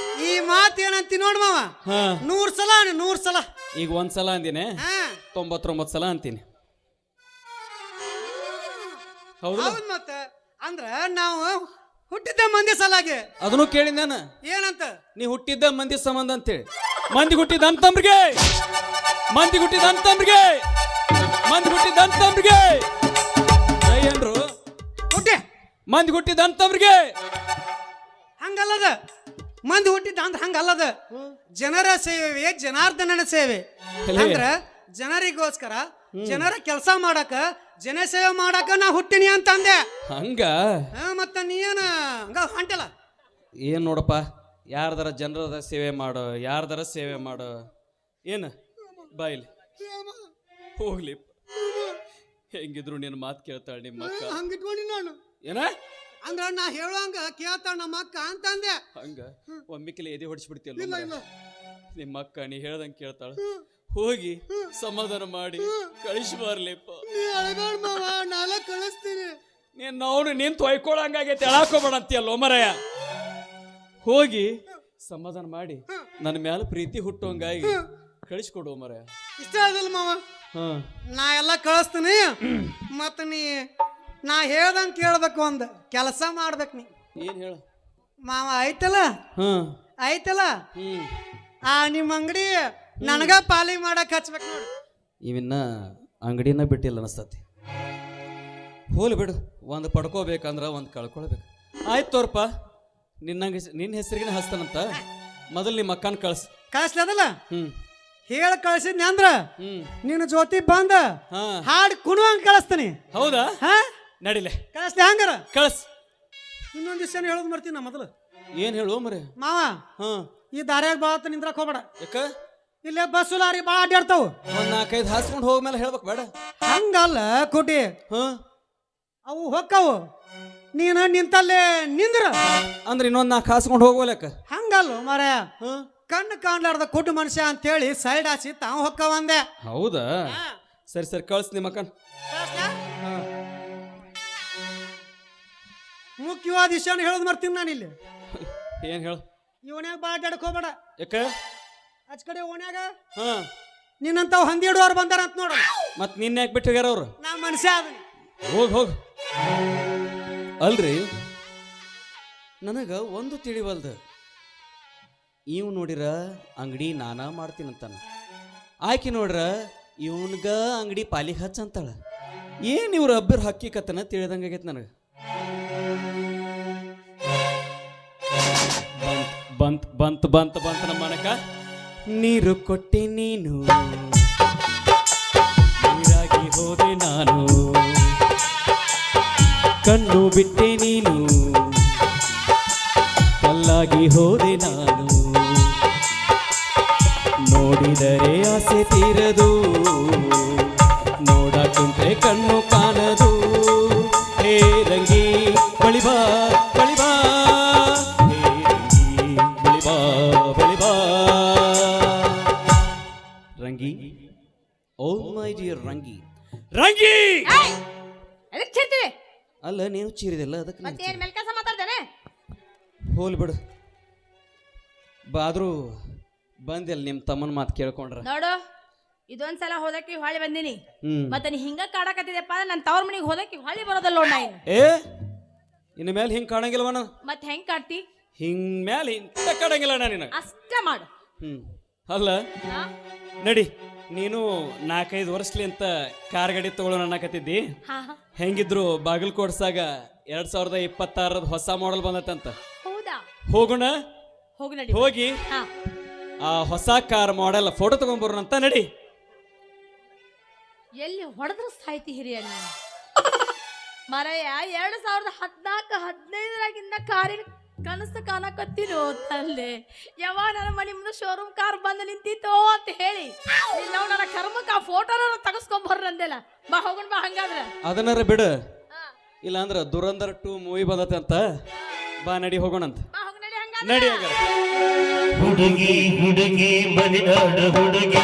[SPEAKER 3] ಈ ಮಾತು ಏನಂತಿ ನೋಡ್ ಮಾವ. 100 ಸಲ 100 ಸಲ.
[SPEAKER 2] ಈಗ ಒಂದ್ಸಲ ಅಂದಿನಿ 99 ಸಲ ಅಂತೀನಿ. ಹೌದು
[SPEAKER 3] ಮತ್ತ ಅಂದ್ರ ನಾವು ಹುಟ್ಟಿದ್ದ ಮಂದಿ ಸಲಾಗೆ
[SPEAKER 2] ಅದನ್ನು ಕೇಳಿ ನಾನು.
[SPEAKER 3] ಏನಂತ?
[SPEAKER 2] ನೀ ಹುಟ್ಟಿದ್ದ ಮಂದಿ ಸಂಬಂಧ ಅಂತೇಳಿ. ಮಂದಿ ಹುಟ್ಟಿದ ಅಂತಂಬ್ರಿಗೆ ಮಂದಿ ಹುಟ್ಟಿದ ಅಂತಂಬ್ರಿಗೆ ಮಂದಿ ಹುಟ್ಟಿದ ಅಂತಂಬ್ರಿಗೆ ಏನ್ರು
[SPEAKER 3] ಹುಟ್ಟಿ
[SPEAKER 2] ಮಂದಿ ಹುಟ್ಟಿದ ಅಂತಂಬ್ರಿಗೆ
[SPEAKER 3] ಹಂಗಲ್ಲದ. ಮಂದಿ ಹುಟ್ಟಿದ್ದ ಅಂದ್ರ ಹಂಗಲ್ಲದ. ಜನರ ಸೇವೆ ಜನಾರ್ದನನ ಸೇವೆ. ಅಂದ್ರ ಜನರಿಗೋಸ್ಕರ ಜನರ ಕೆಲಸ ಮಾಡಕ ಜನ ಸೇವೆ ಮಾಡಕ ನಾ ಹುಟ್ಟಿನಿ ಅಂತ ಅಂದೆ.
[SPEAKER 2] ಹಂಗ
[SPEAKER 3] ಮತ್ತ ನೀ ಏನ ಹೊಂಟಲ್ಲ
[SPEAKER 2] ಏನ್ ನೋಡಪ್ಪ, ಯಾರ್ದಾರ ಜನರದ ಸೇವೆ ಮಾಡು, ಯಾರ್ದಾರ ಸೇವೆ ಮಾಡು. ಏನ ಬಾಯಿಲಿ ಹೋಗ್ಲಿ. ಹೆಂಗಿದ್ರು ನಿನ್ನ ಮಾತು ಕೇಳ್ತಾಳ ನಿಮ್ಮ ಅಕ್ಕ.
[SPEAKER 3] ಹಂಗಿಟ್ಕೊಂಡಿ ನಾನು
[SPEAKER 2] ಏನ
[SPEAKER 3] ಅಂದ್ರ ನಾ ಹೇಳುವಂಗ ಕೇಳ್ತಾಳ ನಮ್ಮ ಅಕ್ಕ ಅಂತಂದೆ.
[SPEAKER 2] ಹಂಗ ಒಮ್ಮಿಕೆಲೆ ಎದೆ ಹೊಡಿಸ್ಬಿಡ್ತಿಯಲ್ಲ ನಿಮ್ಮ ಅಕ್ಕ. ನೀ ಹೇಳ್ದಂಗೆ ಕೇಳ್ತಾಳ. ಹೋಗಿ ಸಮಾಧಾನ ಮಾಡಿ ಕಳಿಸಿ ಬರ್ಲಿಪ್ಪ.
[SPEAKER 3] ನಾಳೆ ಕಳಿಸ್ತೀನಿ.
[SPEAKER 2] ನೀನ್ ಅವನು ನಿಂತು ಹೊಯ್ಕೊಳಂಗಾಗೈತೆ ಎಳಾಕೋಬೇಡ ಅಂತೀಯಲ್ಲೋ ಮರಯ. ಹೋಗಿ ಸಮಾಧಾನ ಮಾಡಿ ನನ್ನ ಮ್ಯಾಲ ಪ್ರೀತಿ ಹುಟ್ಟೋಂಗಾಗಿ ಕಳಿಸ್ಕೊಡು ಮರಯ.
[SPEAKER 3] ಇಷ್ಟ ಆಗಲ್ಲ ಮಾವ. ನಾ ಎಲ್ಲ ಕಳಿಸ್ತೀನಿ. ಮತ್ತ ನೀ ನಾ ಹೇಳ್ದಂಗೆ ಕೇಳ್ಬೇಕು. ಒಂದ್ ಕೆಲಸ ಮಾಡ್ಬೇಕು ನೀ.
[SPEAKER 2] ಏನ್ ಹೇಳ
[SPEAKER 3] ಮಾವ? ಆಯ್ತಲ್ಲ ಆಯ್ತಲ್ಲ ನಿಮ್ಮ ಅಂಗಡಿ ನನಗ ಪಾಲಿ ಮಾಡಕ್ ಹಚ್ಬೇಕು ನೋಡಿ.
[SPEAKER 2] ಇವಿನ್ನ ಅಂಗಡಿನ ಬಿಟ್ಟಿಲ್ಲ ಅನಸ್ತತಿ. ಹೋಲಿ ಬಿಡು. ಒಂದು ಪಡ್ಕೋಬೇಕಂದ್ರ ಒಂದು ಕಳ್ಕೊಳ್ಬೇಕು. ಆಯ್ತು ತೋರ್ಪ, ನಿನ್ನ ಹೆಸರಿಗೆ ಹಸ್ತಾನಂತ. ಮೊದಲು ನಿಮ್ಮ ಅಕ್ಕನ ಕಳಿಸ್ಲದಲ್ಲ.
[SPEAKER 3] ಹೇಳ ಕಳ್ಸಿದ್ನಿ ಅಂದ್ರ
[SPEAKER 2] ಹ್ಮ್
[SPEAKER 3] ನಿನ್ನ ಜೊತೆ ಬಂದ
[SPEAKER 2] ಹಾ
[SPEAKER 3] ಹಾಡ್ ಕುಣುವಂಗ ಕಳಿಸ್ತೀನಿ.
[SPEAKER 2] ಹೌದಾ
[SPEAKER 3] ಹಾ
[SPEAKER 2] ನಡಿಲೆ
[SPEAKER 3] ಕಳಿಸ್ಲಿ ಹಂಗಾರ.
[SPEAKER 2] ಕಳ್ಸ್.
[SPEAKER 3] ಇನ್ನೊಂದ್ ದಿವಸ ಹೇಳೋದು ಮರ್ತೀನಿ ನಾ ಮೊದಲು.
[SPEAKER 2] ಏನ್ ಹೇಳು ಮರೆ.
[SPEAKER 3] ಮಾವ
[SPEAKER 2] ಹಾ
[SPEAKER 3] ಈ ದಾರ್ಯಾಗ ಬಾಳತ್ತ ನಿಂದ್ರಕ್ ಹೋಗ್ಬೇಡ.
[SPEAKER 2] ಯಾಕ
[SPEAKER 3] ಇಲ್ಲೇ ಬಸ್ಸು ಲಾರಿ ಬಾಳ ಅಡ್ಡಾಡ್ತಾವ.
[SPEAKER 2] ಒಂದ್ 4-5 ಹಾಸ್ಕೊಂಡ್ ಹೋಗ್ಮೇಲೆ ಹೇಳ್ಬೇಕು ಬೇಡ.
[SPEAKER 3] ಹಂಗಲ್ಲ ಕೋಟಿ,
[SPEAKER 2] ಹಾ
[SPEAKER 3] ಅವು ಹೊಕ್ಕವು, ನೀನು ನಿಂತಲ್ಲೇ ನಿಂದ್ರ.
[SPEAKER 2] ಅಂದ್ರೆ ಇನ್ನೊಂದ್ 4 ಹಾಸ್ಕೊಂಡ್ ಹೋಗ್ವಲಕ್ಕ.
[SPEAKER 3] ಹಂಗಲ್ಲ ಮಾರ,
[SPEAKER 2] ಹಾ
[SPEAKER 3] ಕಣ್ಣು ಕಾಣ್ಲಾರ್ದ ಕೊಟ್ಟು ಮನುಷ್ಯ ಅಂತೇಳಿ ಸೈಡ್ ಹಾಸಿ ತಾವು ಹೊಕ್ಕವಂದೆ.
[SPEAKER 2] ಹೌದಾ ಸರಿ ಸರಿ ಕಳ್ಸ್ ನಿಮ್ಮ ಅಕ್ಕನ್.
[SPEAKER 3] ಮುಖ್ಯವಾದ ವಿಷಯನ ಹೇಳೋದು ಮರ್ತೀನಿ ನಾನು ಇಲ್ಲಿ.
[SPEAKER 2] ಏನ್ ಹೇಳು.
[SPEAKER 3] ಇವನ್ಯಾಗ ಬಾಳ ಅಡ್ಡಾಡಕ್ ಹೋಗ್ಬೇಡ.
[SPEAKER 2] ಯಾಕ
[SPEAKER 3] ಆಚ ಕಡೆ ಓಣ್ಯಾಗ
[SPEAKER 2] ಹಾ
[SPEAKER 3] ನಿನ್ನಂತಾವ್ ಹಂದಿ ಹಿಡುವವ್ರು ಬಂದಾರ ಅಂತ ನೋಡ.
[SPEAKER 2] ಮತ್ ನಿನ್ನ ಯಾಕೆ ಬಿಟ್ಟು ಹೋಗ್ಯಾರ ಅವ್ರು.
[SPEAKER 3] ನಾ ಮನುಷ್ಯ ಅದನಿ.
[SPEAKER 2] ಹೋಗ್ ಅಲ್ರಿ ನನಗ ಒಂದು ತಿಳಿವಲ್ದು. ಇವ್ ನೋಡಿರ ಅಂಗಡಿ ನಾನಾ ಮಾಡ್ತೀನಂತಾನ, ಆಕಿ ನೋಡ್ರ ಇವನ್ಗ ಅಂಗಡಿ ಪಾಲಿಗೆ ಹಚ್ಚಂತಾಳ. ಏನ್ ಇವ್ರ ಅಬ್ಬರ ಹಕ್ಕಿಕತ್ತನ ತಿಳಿದಂಗಾಗೈತೆ ನನಗೆ. ಬಂತ್ ಬಂತ್ ಬಂತ್ ಬಂತ್ ನಮ್ಮ ಮನಕ. ನೀರು ಕೊಟ್ಟೆ ನೀನು, ನೀರಾಗಿ ಹೋದೆ ನಾನು, ಕಣ್ಣು ಬಿಟ್ಟೆ ನೀನು, ಕಲ್ಲಾಗಿ ಹೋದೆ ನಾನು. ನೋಡಿದರೆ ಆಸೆ ತೀರದು, ನೋಡ ಕುಂತ್ರೆ ಕಣ್ಣು ಕಾಣದು. ಹೇ ರಂಗಿ ಬಳಿಬಾ ಬಳಿಬಾ, ಹೇ ರಂಗಿ ಬಳಿಬಾ ಬಳಿಬಾ. ರಂಗಿ, ಓ ಮೈ ಡಿಯರ್ ರಂಗಿ. ರಂಗಿ
[SPEAKER 1] ಅದಕ್ಕೆ ಚೇರ್ತಿದೆ.
[SPEAKER 2] ಅಲ್ಲ ನೀನು ಚೀರಿದಿಲ್ಲ ಅದಕ್ಕೆ
[SPEAKER 1] ಮತ್ತೆ ಏನ್ ಮೇಲ್ ಕೆಲಸ ಮಾತಾಡ್ತಾನೆ.
[SPEAKER 2] ಹೋಲ್ ಬಿಡು. ಆದ್ರೂ ಬಂದಿಲ್ಲ ನಿಮ್ಮ ತಮ್ಮನ ಮಾತು ಕೇಳ್ಕೊಂಡ್ರ.
[SPEAKER 1] ನೋಡು, ಇದೊಂದ್ಸಲ ಹೋದಕ್ಕೆ ಹೊಳಿ ಬಂದಿನಿ.
[SPEAKER 2] ಹ್ಮ್
[SPEAKER 1] ಮತ್ತೆ ನೀ ಹಿಂಗ ಕಾಡಕತ್ತಿದೆಪ್ಪ, ನನ್ನ ತವ್ರ ಮನಿಗೆ ಹೋದಕ್ಕೆ ಹೊಳಿ ಬರೋದಲ್ಲ ನೋಡ್ ನಾ ಇನ್ನು.
[SPEAKER 2] ಏ ಇನ್ನ ಮೇಲೆ ಹಿಂಗ್ ಕಾಣಂಗಿಲ್ವನ.
[SPEAKER 1] ಮತ್ತೆ ಹೆಂಗ್ ಕಾಡ್ತಿ?
[SPEAKER 2] ಹಿಂಗ್ ಮೇಲೆ ಇಂತ ಕಾಣಂಗಿಲ್ಲ ನಾ ನಿನಗ.
[SPEAKER 1] ಅಷ್ಟ ಮಾಡು.
[SPEAKER 2] ಅಲ್ಲ
[SPEAKER 1] ಹಾ?
[SPEAKER 2] ನಡಿ, ನೀನು 4-5 ವರ್ಷಲಿ ಅಂತ ಕಾರ್ ಗಾಡಿ ತಗೊಳ್ಳೋಣ ಅನ್ನಕತ್ತಿದ್ದಿ.
[SPEAKER 1] ಹಾ, ಹಾ.
[SPEAKER 2] ಹೆಂಗಿದ್ರು ಬಾಗಲಕೋಟ್ಸಾಗ 2026 ಹೊಸ ಮಾಡೆಲ್ ಬಂದತ್ತಂತ.
[SPEAKER 1] ಹೌದಾ?
[SPEAKER 2] ಹೋಗೋಣ.
[SPEAKER 1] ಹೋಗಿ ನಡಿ.
[SPEAKER 2] ಹೋಗಿ
[SPEAKER 1] ಹಾ.
[SPEAKER 2] ಆ ಹೊಸ ಕಾರ್ ಮಾಡೆಲ್ ಫೋಟೋ ತಗೊಂಡ್ಬರೋಣ ಅಂತ ನಡಿ.
[SPEAKER 1] ಎಲ್ಲಿ ಹೊಡೆದ್ರು ಸಾಯ್ತಿ ಹಿರಿಯ ನೀನು. ಮರಯ್ಯ 2014-15ರಾಗಿಂದ ಕಾರಿನ ಕನಸು ಕಾಣಕತ್ತೀನೋ ತಲ್ಲೆ. ಯಾವಾಗ ನನ್ನ ಮನೆ ಮುಂದೆ ಶೋರೂಮ್ ಕಾರ್ ಬಂದು ನಿಂತಿತ್ತೋ ಅಂತ ಹೇಳಿ ನಾವು ನನ್ನ ಕರ್ಮಕ್ಕೆ ಆ ಫೋಟೋನ ತೆಗೆಸ್ಕೊಂಬರ್ರಿ ಅಂದೆಲ್ಲ. ಬಾ ಹೋಗೋಣ ಬಾ. ಹಂಗಾದ್ರೆ
[SPEAKER 2] ಅದನ್ನಾರ ಬಿಡು, ಇಲ್ಲ ಅಂದ್ರ ದುರಂಧರ್ 2 ಮೂವಿ ಬಂದತೆ ಅಂತ. ಬಾ ನಡಿ ಹೋಗೋಣಂತ.
[SPEAKER 1] ಬಾ ಹೋಗಿ ನಡಿ. ಹಂಗಾದ್ರೆ
[SPEAKER 2] ನಡಿ ಹಂಗಾರ.
[SPEAKER 4] ಹುಡುಗಿ ಹುಡುಗಿ ಮಲೆನಾಡ ಹುಡುಗಿ